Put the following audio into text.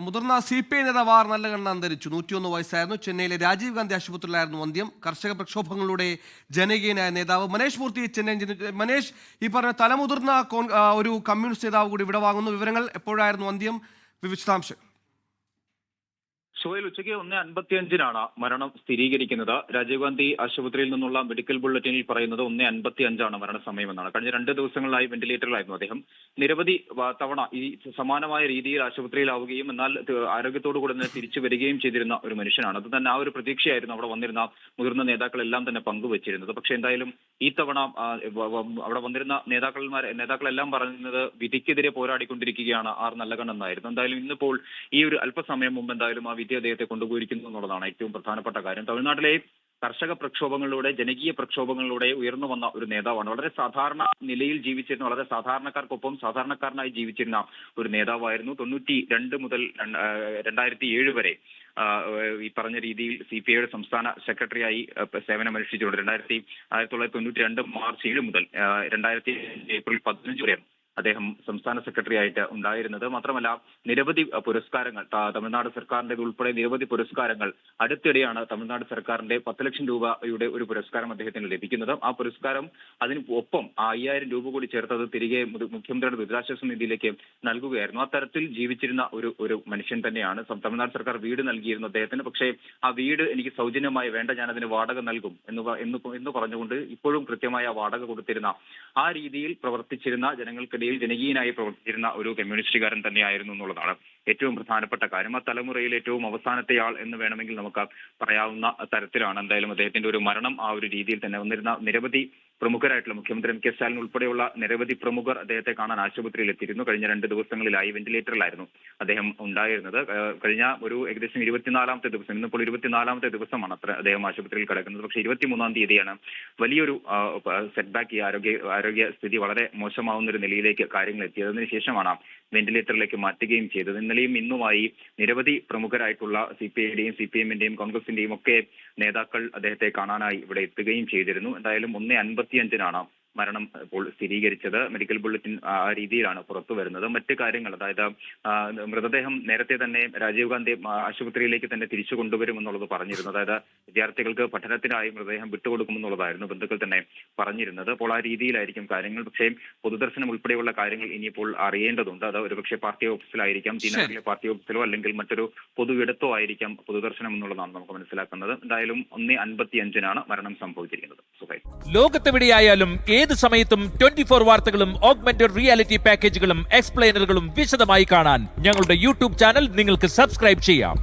മുതിർന്ന CPI നേതാവ് നല്ലകണ്ണ അന്തരിച്ചു. 101 വയസ്സായിരുന്നു. ചെന്നൈയിലെ രാജീവ് ഗാന്ധി ആശുപത്രിയിലായിരുന്നു അന്ത്യം. കർഷക പ്രക്ഷോഭങ്ങളുടെ ജനകീയനായ നേതാവ് മനേഷ് മൂർത്തി ചെന്നൈ. മനേഷ്, ഈ പറഞ്ഞ തലമുതിർന്ന ഒരു കമ്മ്യൂണിസ്റ്റ് നേതാവ് കൂടി ഇവിടെ വാങ്ങുന്നു. വിവരങ്ങൾ എപ്പോഴായിരുന്നു അന്ത്യം? വിശദാംശം. ഷോയിൽ ഉച്ചയ്ക്ക് 1:55 മരണം സ്ഥിരീകരിക്കുന്നത്. രാജീവ് ഗാന്ധി ആശുപത്രിയിൽ നിന്നുള്ള മെഡിക്കൽ ബുള്ളറ്റിനിൽ പറയുന്നത് 1:55 മരണസമയമെന്നാണ്. കഴിഞ്ഞ 2 ദിവസങ്ങളിലായി വെന്റിലേറ്ററിലായിരുന്നു അദ്ദേഹം. നിരവധി തവണ ഈ സമാനമായ രീതിയിൽ ആശുപത്രിയിലാവുകയും എന്നാൽ ആരോഗ്യത്തോടുകൂടി തന്നെ തിരിച്ചു വരികയും ചെയ്തിരുന്ന ഒരു മനുഷ്യനാണ്. അത് തന്നെ ആ ഒരു പ്രതീക്ഷയായിരുന്നു അവിടെ വന്നിരുന്ന മുതിർന്ന നേതാക്കളെല്ലാം തന്നെ പങ്കുവച്ചിരുന്നത്. പക്ഷേ എന്തായാലും ഈ തവണ അവിടെ വന്നിരുന്ന നേതാക്കളെല്ലാം പറയുന്നത് വിധിക്കെതിരെ പോരാടിക്കൊണ്ടിരിക്കുകയാണ് നല്ലകണ്ണ് എന്നായിരുന്നു. എന്തായാലും ഇന്നിപ്പോൾ ഈ ഒരു അല്പസമയം മുമ്പ് എന്തായാലും ആ വിധി അദ്ദേഹത്തെ കൊണ്ടുപോയിരിക്കുന്നു എന്നുള്ളതാണ് ഏറ്റവും പ്രധാനപ്പെട്ട കാര്യം. തമിഴ്നാട്ടിലെ കർഷക പ്രക്ഷോഭങ്ങളിലൂടെ, ജനകീയ പ്രക്ഷോഭങ്ങളിലൂടെ ഉയർന്നു വന്ന ഒരു നേതാവാണ്. വളരെ സാധാരണ നിലയിൽ ജീവിച്ചിരുന്ന, വളരെ സാധാരണക്കാർക്കൊപ്പം സാധാരണക്കാരനായി ജീവിച്ചിരുന്ന ഒരു നേതാവായിരുന്നു. 92 മുതൽ 2007 വരെ ഈ പറഞ്ഞ രീതിയിൽ CPIയുടെ സംസ്ഥാന സെക്രട്ടറിയായി സേവനമനുഷ്ഠിച്ചുകൊണ്ട് 1992 മാർച്ച് 7 മുതൽ 2005 ഏപ്രിൽ 15 വരെ അദ്ദേഹം സംസ്ഥാന സെക്രട്ടറി ആയിട്ട് ഉണ്ടായിരുന്നത്. മാത്രമല്ല നിരവധി പുരസ്കാരങ്ങൾ, തമിഴ്നാട് സർക്കാരിന്റെ ഉൾപ്പെടെ നിരവധി പുരസ്കാരങ്ങൾ അടുത്തിടെയാണ് തമിഴ്നാട് സർക്കാരിന്റെ 10 ലക്ഷം രൂപയുടെ ഒരു പുരസ്കാരം അദ്ദേഹത്തിന് ലഭിക്കുന്നത്. ആ പുരസ്കാരം അതിന് ഒപ്പം 5000 രൂപ കൂടി ചേർത്തത് തിരികെ മുഖ്യമന്ത്രിയുടെ ദുരിതാശ്വാസ നിധിയിലേക്ക് നൽകുകയായിരുന്നു. ആ തരത്തിൽ ജീവിച്ചിരുന്ന ഒരു മനുഷ്യൻ തന്നെയാണ്. തമിഴ്നാട് സർക്കാർ വീട് നൽകിയിരുന്നു അദ്ദേഹത്തിന്. പക്ഷേ ആ വീട് എനിക്ക് സൗജന്യമായി വേണ്ട, ഞാൻ അതിന് വാടക നൽകും എന്ന് പറഞ്ഞുകൊണ്ട് ഇപ്പോഴും കൃത്യമായ വാടക കൊടുത്തിരുന്ന, ആ രീതിയിൽ പ്രവർത്തിച്ചിരുന്ന, ജനങ്ങൾക്കിടയിൽ ജനകീയനായി പ്രവർത്തിച്ചിരുന്ന ഒരു കമ്മ്യൂണിസ്റ്റുകാരൻ തന്നെയായിരുന്നു എന്നുള്ളതാണ് ഏറ്റവും പ്രധാനപ്പെട്ട കാര്യം. ആ തലമുറയിൽ ഏറ്റവും അവസാനത്തെ ആൾ എന്ന് വേണമെങ്കിൽ നമുക്ക് പറയാവുന്ന തരത്തിലാണ് എന്തായാലും അദ്ദേഹത്തിന്റെ ഒരു മരണം. ആ ഒരു രീതിയിൽ തന്നെ വന്നിരുന്ന നിരവധി പ്രമുഖരായിട്ടുള്ള മുഖ്യമന്ത്രി MK സ്റ്റാലിൻ ഉൾപ്പെടെയുള്ള നിരവധി പ്രമുഖർ അദ്ദേഹത്തെ കാണാൻ ആശുപത്രിയിൽ എത്തിയിരുന്നു. കഴിഞ്ഞ 2 ദിവസങ്ങളിലായി വെന്റിലേറ്ററിലായിരുന്നു അദ്ദേഹം ഉണ്ടായിരുന്നത്. കഴിഞ്ഞ ഒരു ഏകദേശം 24ാമത്തെ ദിവസം, ഇന്നിപ്പോൾ 24ാമത്തെ ദിവസമാണ് അദ്ദേഹം ആശുപത്രിയിൽ കിടക്കുന്നത്. പക്ഷേ 23-ാം തീയതിയാണ് വലിയൊരു സെറ്റ്ബാക്ക്, ഈ ആരോഗ്യ സ്ഥിതി വളരെ മോശമാവുന്ന ഒരു നിലയിലേക്ക് കാര്യങ്ങൾ എത്തിയത്. അതിനുശേഷമാണ് വെന്റിലേറ്ററിലേക്ക് മാറ്റുകയും ചെയ്തത്. ഇന്നലെയും ഇന്നുമായി നിരവധി പ്രമുഖരായിട്ടുള്ള CPIയുടെയും CPM-ന്റെയും കോൺഗ്രസിന്റെയും ഒക്കെ നേതാക്കൾ അദ്ദേഹത്തെ കാണാനായി ഇവിടെ എത്തുകയും ചെയ്തിരുന്നു. എന്തായാലും 1:55 മരണം ഇപ്പോൾ സ്ഥിരീകരിച്ചത്. മെഡിക്കൽ ബുള്ളറ്റിൻ ആ രീതിയിലാണ് പുറത്തു വരുന്നത്. മറ്റ് കാര്യങ്ങൾ, അതായത് മൃതദേഹം നേരത്തെ തന്നെ രാജീവ് ഗാന്ധി ആശുപത്രിയിലേക്ക് തന്നെ തിരിച്ചു കൊണ്ടുവരുമെന്നുള്ളത് പറഞ്ഞിരുന്നു. അതായത് വിദ്യാർത്ഥികൾക്ക് പഠനത്തിനായി മൃതദേഹം വിട്ടുകൊടുക്കുമെന്നുള്ളതായിരുന്നു ബന്ധുക്കൾ തന്നെ പറഞ്ഞിരുന്നത്. അപ്പോൾ ആ രീതിയിലായിരിക്കും കാര്യങ്ങൾ. പക്ഷേ പൊതുദർശനം ഉൾപ്പെടെയുള്ള കാര്യങ്ങൾ ഇനിയിപ്പോൾ അറിയേണ്ടതുണ്ട്. അത് ഒരുപക്ഷെ പാർട്ടി ഓഫീസിലായിരിക്കാം, ടി-നഗറിലെ പാർട്ടി ഓഫീസിലോ അല്ലെങ്കിൽ മറ്റൊരു പൊതുവിടത്തോ ആയിരിക്കാം പൊതുദർശനം എന്നുള്ളതാണ് നമുക്ക് മനസ്സിലാക്കുന്നത്. എന്തായാലും 1:55 മരണം സംഭവിച്ചിരിക്കുന്നത്. ലോകത്തെവിടെയായാലും ഏത് സമയത്തും 24 വാർത്തകളും ഓഗ്മെന്റഡ് റിയാലിറ്റി പാക്കേജുകളും എക്സ്പ്ലെയിനറുകളും വിശദമായി കാണാൻ ഞങ്ങളുടെ YouTube ചാനൽ നിങ്ങൾക്ക് സബ്സ്ക്രൈബ് ചെയ്യാം.